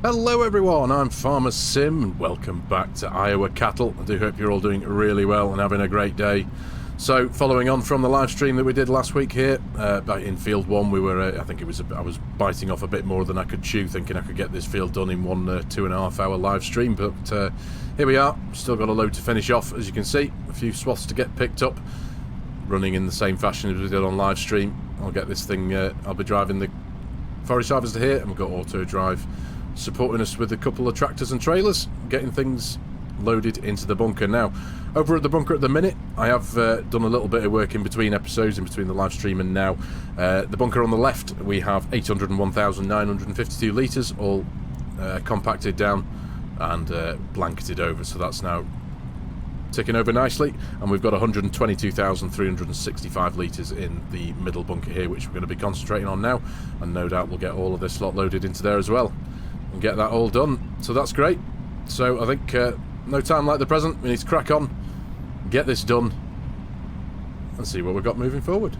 Hello everyone, I'm FARMERSIM and welcome back to Iowa Cattle. I do hope you're all doing really well and having a great day. So, following on from the live stream that we did last week here, back in Field 1, we were, I was biting off a bit more than I could chew, thinking I could get this field done in one 2.5 hour live stream, but here we are, still got a load to finish off, as you can see, a few swaths to get picked up, running in the same fashion as we did on live stream. I'll get this thing, I'll be driving the forage harvester here, and we've got auto drive supporting us with a couple of tractors and trailers, getting things loaded into the bunker. Now, over at the bunker at the minute, I have done a little bit of work in between episodes, in between the live stream and now. The bunker on the left, we have 801,952 litres, all compacted down and blanketed over, so that's now ticking over nicely, and we've got 122,365 litres in the middle bunker here, which we're going to be concentrating on now, and no doubt we'll get all of this lot loaded into there as well and get that all done, so that's great. So I think no time like the present, we need to crack on, get this done and see what we've got moving forward.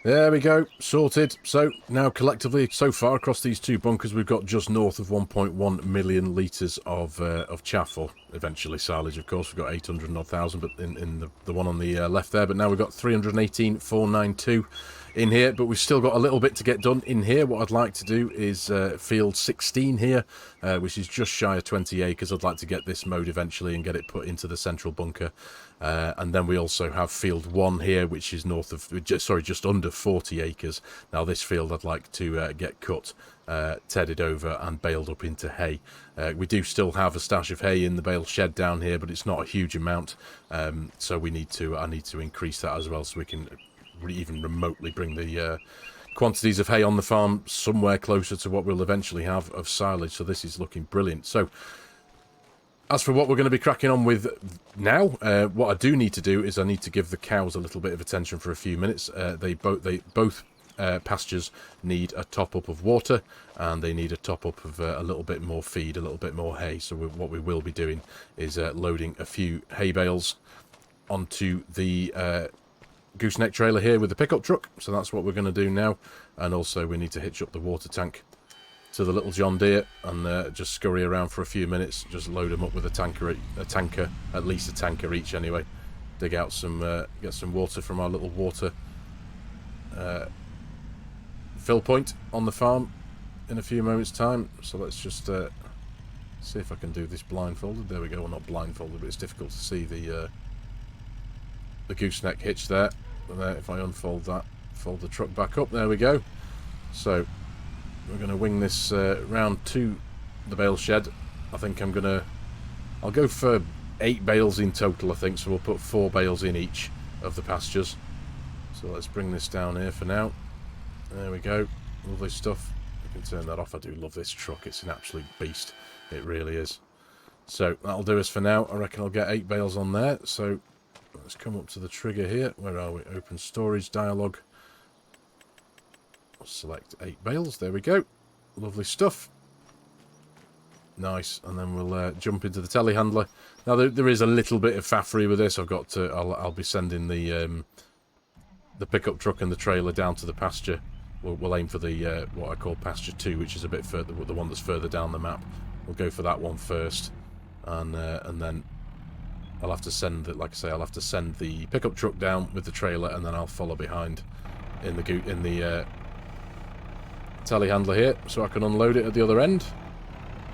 There we go, sorted. So now collectively, so far across these two bunkers, we've got just north of 1.1 million litres of chaff, or eventually silage, of course. We've got 800,000, but in the one on the left there. But now we've got 318,492 in here, but we've still got a little bit to get done in here. What I'd like to do is field 16 here, which is just shy of 20 acres. I'd like to get this mowed eventually and get it put into the central bunker. And then we also have field 1 here, which is north of, just under 40 acres. Now this field I'd like to get cut, tedded over and baled up into hay. We do still have a stash of hay in the bale shed down here, but it's not a huge amount, so I need to increase that as well, so we can even remotely bring the quantities of hay on the farm somewhere closer to what we'll eventually have of silage. So this is looking brilliant. So as for what we're going to be cracking on with now, what I do need to do is I need to give the cows a little bit of attention for a few minutes. They both pastures need a top-up of water, and they need a top-up of a little bit more feed, a little bit more hay. So what we will be doing is loading a few hay bales onto the gooseneck trailer here with the pickup truck. So that's what we're going to do now. And also we need to hitch up the water tank to the little John Deere and just scurry around for a few minutes. Just load them up with a tanker, at least a tanker each anyway. Dig out some, get some water from our little water fill point on the farm in a few moments time. So let's just see if I can do this blindfolded. There we go. Well, not blindfolded, but it's difficult to see the gooseneck hitch there. And there, if I unfold that, fold the truck back up, there we go. So we're going to wing this round to the bale shed. I think I'll go for 8 bales in total, I think, so we'll put 4 bales in each of the pastures. So let's bring this down here for now. There we go. Lovely stuff. I can turn that off. I do love this truck. It's an absolute beast. It really is. So that'll do us for now. I reckon I'll get 8 bales on there. So let's come up to the trigger here. Where are we? Open storage dialog. Select 8 bales. There we go. Lovely stuff. Nice. And then we'll jump into the telehandler. Now there is a little bit of faffery with this. I'll be sending the pickup truck and the trailer down to the pasture. We'll aim for the what I call pasture 2, which is a bit further, the one that's further down the map. We'll go for that one first, and then I'll have to send it. Like I say, I'll have to send the pickup truck down with the trailer, and then I'll follow behind in the telehandler here, so I can unload it at the other end.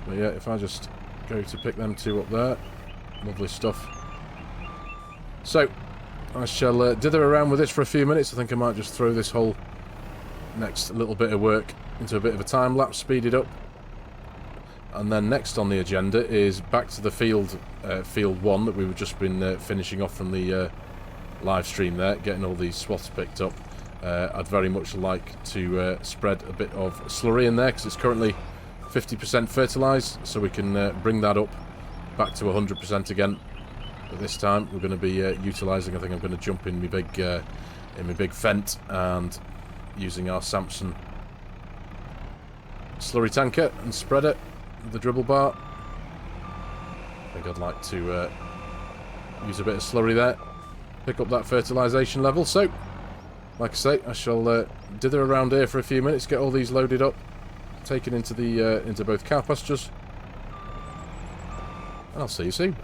But yeah, if I just go to pick them 2 up there, lovely stuff. So I shall dither around with this for a few minutes. I think I might just throw this whole next little bit of work into a bit of a time lapse, speed it up, and then next on the agenda is back to the field 1 that we've just been finishing off from the live stream there, getting all these swaths picked up. I'd very much like to spread a bit of slurry in there because it's currently 50% fertilised, so we can bring that up back to 100% again. But this time we're going to be utilising. I think I'm going to jump in my big Fent and using our Samson slurry tanker and spread it with the dribble bar. I think I'd like to use a bit of slurry there, pick up that fertilisation level. So like I say, I shall dither around here for a few minutes, get all these loaded up, taken into the into both cow pastures. I'll see you soon.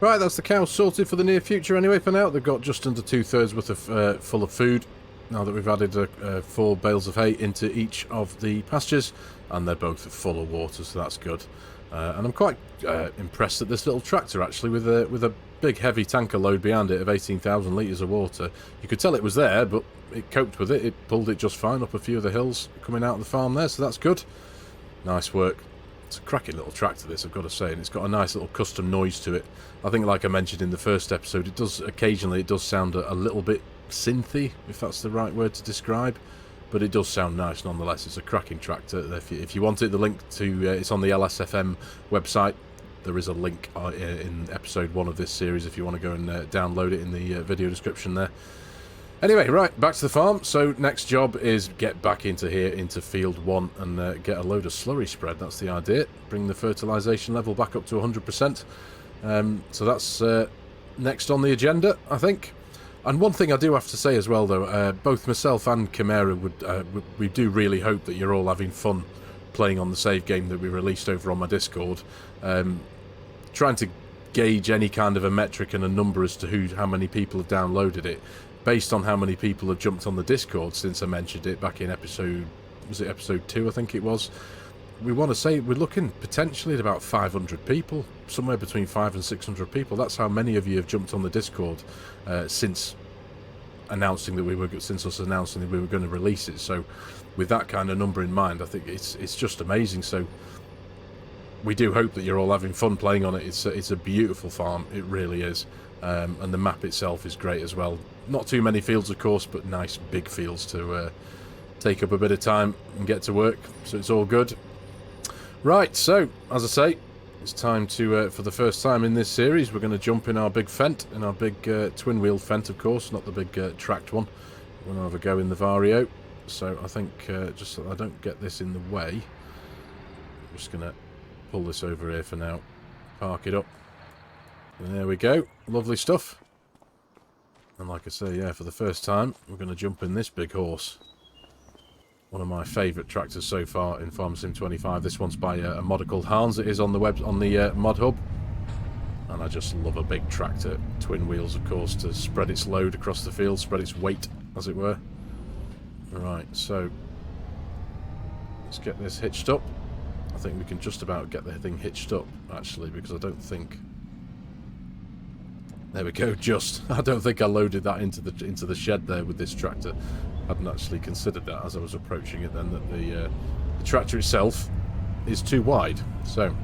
Right, that's the cows sorted for the near future anyway for now. They've got just under 2/3 worth of full of food now that we've added 4 bales of hay into each of the pastures, and they're both full of water, so that's good. And I'm quite impressed at this little tractor actually with a big heavy tanker load behind it of 18,000 litres of water. You could tell it was there, but it coped with it. It pulled it just fine up a few of the hills coming out of the farm there, so that's good. Nice work. It's a cracking little tractor, this, I've got to say, and it's got a nice little custom noise to it. I think, like I mentioned in the first episode, it does occasionally sound a little bit synthy, if that's the right word to describe, but it does sound nice nonetheless. It's a cracking tractor. If you want it, the link to it's on the LSFM website. There is a link in episode 1 of this series if you want to go and download it in the video description there. Anyway, right, back to the farm. So next job is get back into here, into field 1, and get a load of slurry spread. That's the idea. Bring the fertilization level back up to 100%. So that's next on the agenda, I think. And one thing I do have to say as well, though, both myself and Chimera we do really hope that you're all having fun playing on the save game that we released over on my Discord. Trying to gauge any kind of a metric and a number as to how many people have downloaded it, based on how many people have jumped on the Discord since I mentioned it back in episode 2, I think it was. We want to say we're looking potentially at about 500 people, somewhere between 500 and 600 people. That's how many of you have jumped on the Discord since us announcing that we were going to release it. So with that kind of number in mind, I think it's just amazing. So we do hope that you're all having fun playing on it. It's a beautiful farm, it really is, and the map itself is great as well. Not too many fields, of course, but nice big fields to take up a bit of time and get to work, so it's all good. Right, so as I say, it's time to for the first time in this series, we're going to jump in our big Fendt, in our big twin wheel Fendt, of course, not the big tracked one. We're going to have a go in the Vario. So I think just so I don't get this in the way, I'm just going to pull this over here for now, park it up, and there we go. Lovely stuff. And like I say, yeah, for the first time we're going to jump in this big horse, one of my favourite tractors so far in FARMERSIM 25. This one's by a modder called Hans. It is on the mod hub, and I just love a big tractor. Twin wheels, of course, to spread its load across the field, spread its weight, as it were. Right, so let's get this hitched up. I think we can just about get the thing hitched up, actually, because I don't think... There we go, just. I don't think I loaded that into the shed there with this tractor. I hadn't actually considered that as I was approaching it then, that the tractor itself is too wide. So,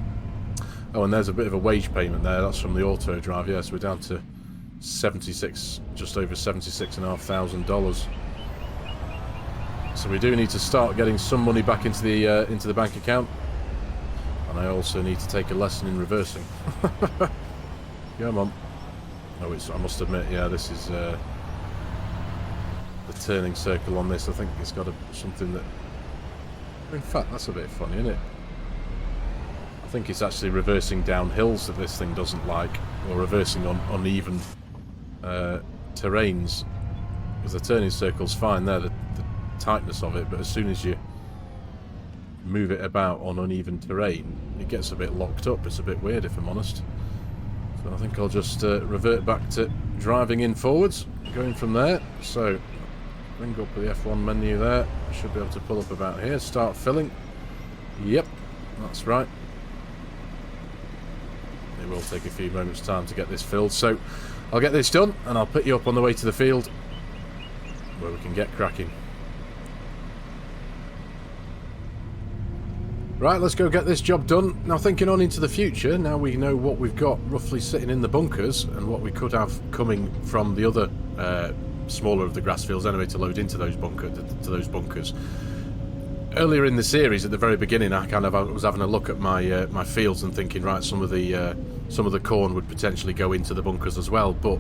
oh, and there's a bit of a wage payment there. That's from the auto drive. Yes, we're down to 76, just over $76,500. So we do need to start getting some money back into the bank account. And I also need to take a lesson in reversing. Come on. Oh, I must admit, yeah, this is the turning circle on this. I think it's got something that... In fact, that's a bit funny, isn't it? I think it's actually reversing down hills that this thing doesn't like, or reversing on uneven terrains. Because the turning circle's fine there, the tightness of it, but as soon as you move it about on uneven terrain, it gets a bit locked up. It's a bit weird, if I'm honest. So I think I'll just revert back to driving in forwards, going from there. So bring up the F1 menu there. I should be able to pull up about here, start filling. Yep, that's right. It will take a few moments time to get this filled, so I'll get this done and I'll put you up on the way to the field where we can get cracking. Right, let's go get this job done. Now, thinking on into the future, now we know what we've got roughly sitting in the bunkers and what we could have coming from the other smaller of the grass fields anyway to load into those bunkers. Earlier in the series, at the very beginning, I was having a look at my my fields and thinking, right, some of the corn would potentially go into the bunkers as well. But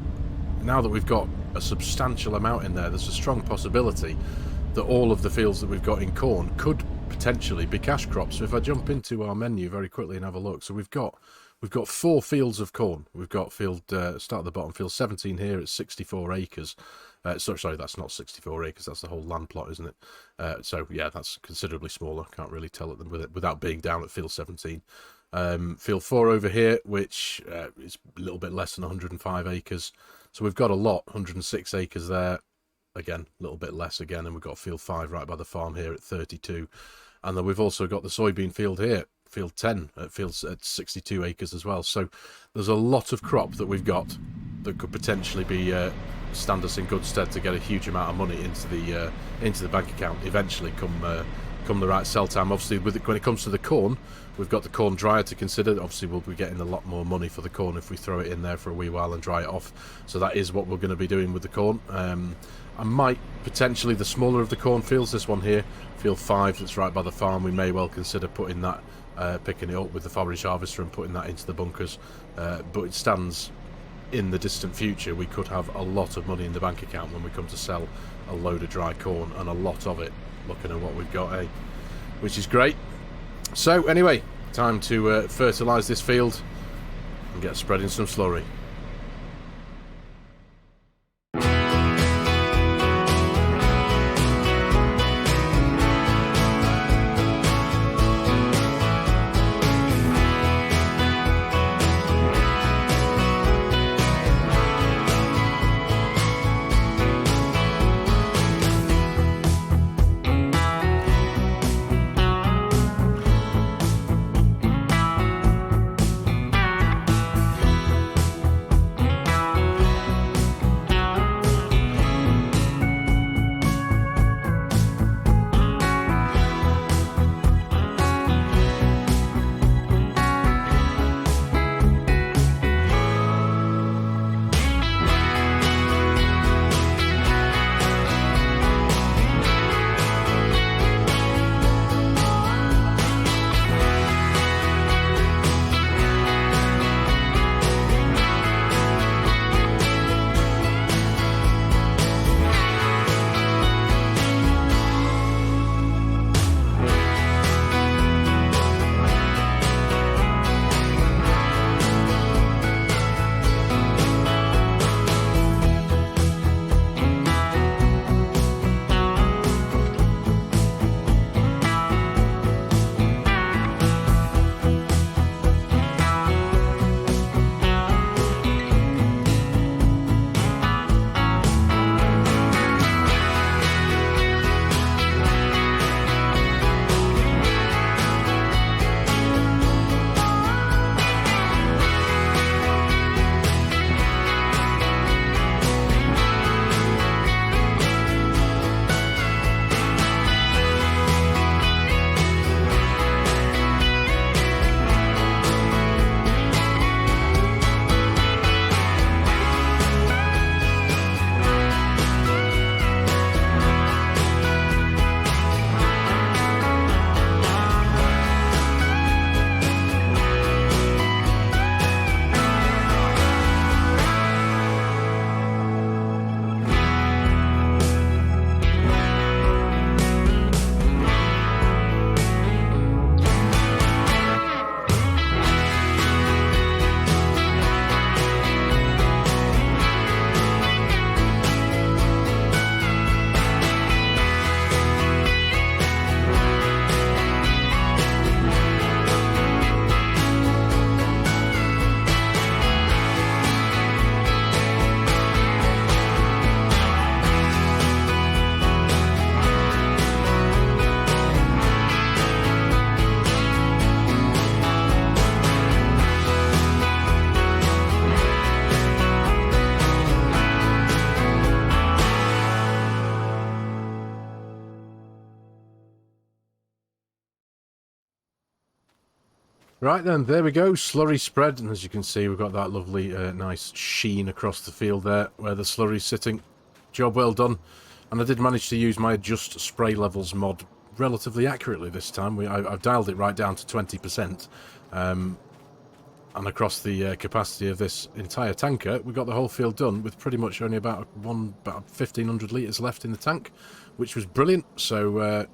now that we've got a substantial amount in there, there's a strong possibility that all of the fields that we've got in corn could potentially be cash crops. So if I jump into our menu very quickly and have a look, so we've got 4 fields of corn. We've got field start at the bottom, field 17 here at 64 acres. Sorry, that's not 64 acres. That's the whole land plot, isn't it? So yeah, that's considerably smaller. Can't really tell it without being down at field 17. Field 4 over here, which is a little bit less than 105 acres. So we've got a lot, 106 acres there. Again, a little bit less again, and we've got field 5 right by the farm here at 32. And then we've also got the soybean field here, field 10, at 62 acres as well. So there's a lot of crop that we've got that could potentially be stand us in good stead to get a huge amount of money into the bank account eventually come the right sell time. Obviously, when it comes to the corn, we've got the corn dryer to consider. Obviously, we'll be getting a lot more money for the corn if we throw it in there for a wee while and dry it off. So that is what we're going to be doing with the corn. I might potentially, the smaller of the cornfields, this one here, field 5, that's right by the farm, we may well consider putting that, picking it up with the forage harvester and putting that into the bunkers. But it stands in the distant future, we could have a lot of money in the bank account when we come to sell a load of dry corn, and a lot of it, looking at what we've got, which is great. So anyway, time to fertilise this field and get spreading some slurry. Right then, there we go, slurry spread, and as you can see we've got that lovely nice sheen across the field there where the slurry's sitting. Job well done. And I did manage to use my adjust spray levels mod relatively accurately this time. I've dialed it right down to 20%, and across the capacity of this entire tanker we got the whole field done with pretty much only about 1,500 litres left in the tank, which was brilliant. So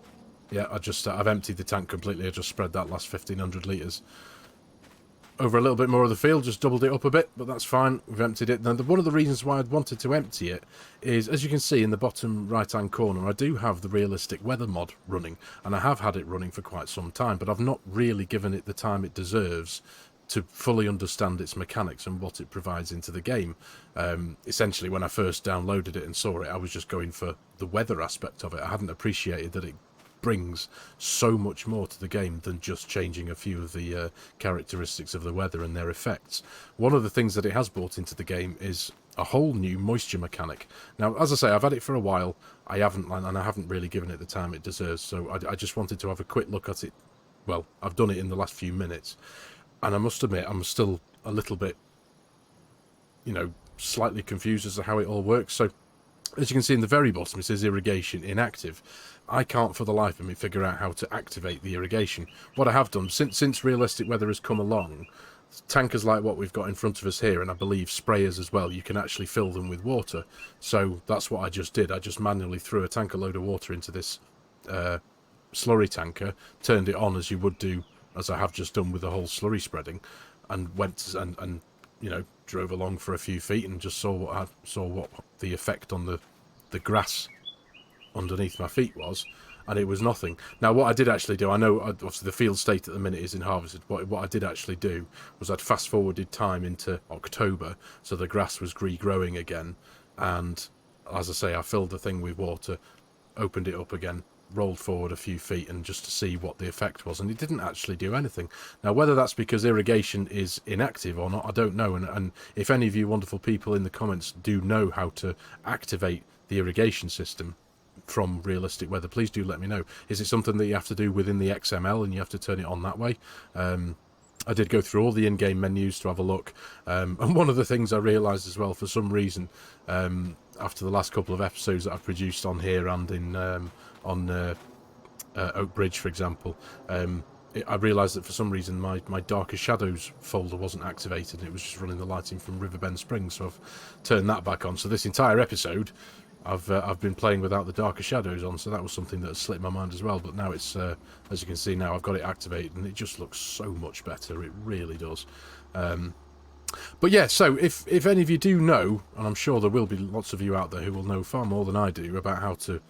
yeah, I've emptied the tank completely. I just spread that last 1,500 litres. over a little bit more of the field, just doubled it up a bit, but that's fine. We've emptied it. Now, one of the reasons why I'd wanted to empty it is, as you can see in the bottom right-hand corner, I do have the realistic weather mod running, and I have had it running for quite some time, but I've not really given it the time it deserves to fully understand its mechanics and what it provides into the game. Essentially, when I first downloaded it and saw it, I was just going for the weather aspect of it. I hadn't appreciated that it brings so much more to the game than just changing a few of the characteristics of the weather and their effects. One of the things that it has brought into the game is a whole new moisture mechanic. Now, as I say, I've had it for a while. I haven't really given it the time it deserves, so I just wanted to have a quick look at it. Well, I've done it in the last few minutes, and I must admit I'm still a little bit, you know, slightly confused as to how it all works. So as you can see in the very bottom, it says irrigation inactive. I can't for the life of me figure out how to activate the irrigation. What I have done, since realistic weather has come along, tankers like what we've got in front of us here, and I believe sprayers as well, you can actually fill them with water. So that's what I just did. I just manually threw a tanker load of water into this slurry tanker, turned it on as you would do, as I have just done with the whole slurry spreading, and went and you know, drove along for a few feet and just saw what the effect on the grass underneath my feet was, and it was nothing. Now, what I did actually do, I know obviously the field state at the minute is in harvested. What I did actually do was I'd fast forwarded time into October, so the grass was regrowing again, and as I say, I filled the thing with water, opened it up again, rolled forward a few feet, and just to see what the effect was, and it didn't actually do anything. Now, whether that's because irrigation is inactive or not, I don't know, and if any of you wonderful people in the comments do know how to activate the irrigation system from realistic weather, please do let me know. Is it something that you have to do within the XML and you have to turn it on that way? I did go through all the in-game menus to have a look, and one of the things I realised as well, for some reason, after the last couple of episodes that I've produced on here and in on Oak Bridge, for example, I realised that for some reason my Darker Shadows folder wasn't activated, and it was just running the lighting from Riverbend Springs, so I've turned that back on. So this entire episode I've been playing without the Darker Shadows on, so that was something that has slipped my mind as well. But now it's, as you can see now, I've got it activated, and it just looks so much better. It really does. But yeah, so if any of you do know, and I'm sure there will be lots of you out there who will know far more than I do about how to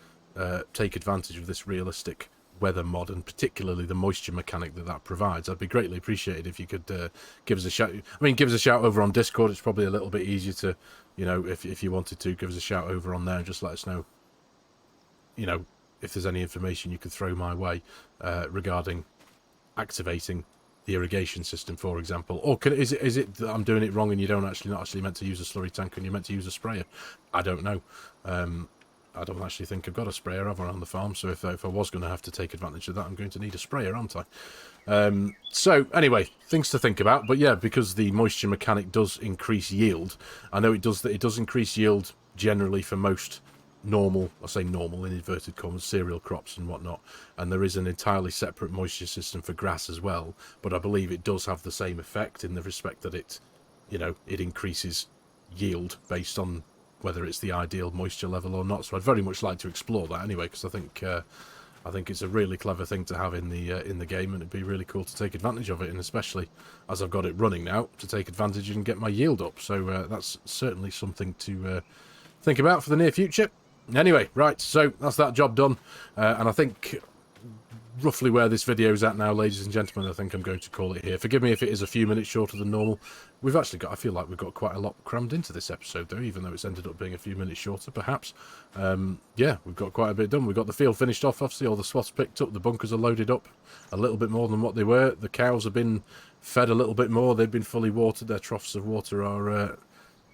take advantage of this realistic weather mod, and particularly the moisture mechanic that provides, I'd be greatly appreciated if you could give us a shout. I mean, give us a shout over on Discord. It's probably a little bit easier to, you know, if you wanted to, give us a shout over on there and just let us know, you know, if there's any information you could throw my way regarding activating the irrigation system, for example. Or is it that I'm doing it wrong and you don't not actually meant to use a slurry tank and you're meant to use a sprayer? I don't know. I don't actually think I've got a sprayer over on the farm, so if I was going to have to take advantage of that, I'm going to need a sprayer, aren't I? So anyway, things to think about. But yeah, because the moisture mechanic does increase yield, I know it does increase yield generally for most normal, I say normal in inverted commas, cereal crops and whatnot, and there is an entirely separate moisture system for grass as well, but I believe it does have the same effect in the respect that it, you know, it increases yield based on whether it's the ideal moisture level or not. So I'd very much like to explore that anyway, because I think it's a really clever thing to have in the game, and it'd be really cool to take advantage of it, and especially as I've got it running now, to take advantage and get my yield up. So that's certainly something to think about for the near future. Anyway, right, so that's that job done, and I think roughly where this video is at now, ladies and gentlemen, I think I'm going to call it here. Forgive me if it is a few minutes shorter than normal. We've actually got, I feel like we've got quite a lot crammed into this episode though, even though it's ended up being a few minutes shorter perhaps. Yeah, we've got quite a bit done. We've got the field finished off, obviously all the swaths picked up, the bunkers are loaded up a little bit more than what they were. The cows have been fed a little bit more, they've been fully watered, their troughs of water are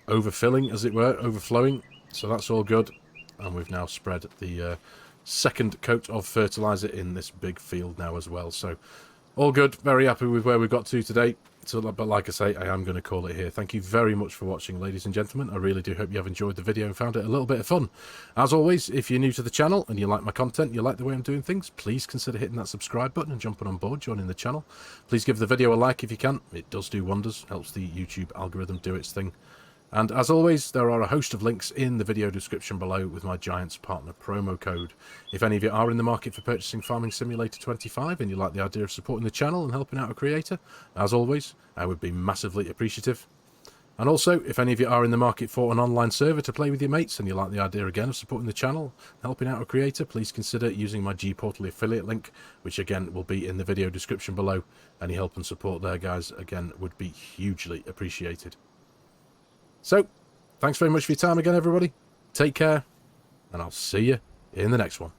overfilling, as it were, overflowing, so that's all good. And we've now spread the second coat of fertilizer in this big field now as well, so all good. Very happy with where we got to today. So, but like I say, I am going to call it here. Thank you very much for watching, ladies and gentlemen. I really do hope you have enjoyed the video and found it a little bit of fun. As always, if you're new to the channel and you like my content, you like the way I'm doing things, please consider hitting that subscribe button and jumping on board, joining the channel. Please give the video a like if you can. It does do wonders, helps the YouTube algorithm do its thing. And as always, there are a host of links in the video description below with my Giants Partner promo code. If any of you are in the market for purchasing Farming Simulator 25 and you like the idea of supporting the channel and helping out a creator, as always, I would be massively appreciative. And also, if any of you are in the market for an online server to play with your mates and you like the idea again of supporting the channel, helping out a creator, please consider using my G-Portal affiliate link, which again will be in the video description below. Any help and support there, guys, again, would be hugely appreciated. So, thanks very much for your time again, everybody. Take care, and I'll see you in the next one.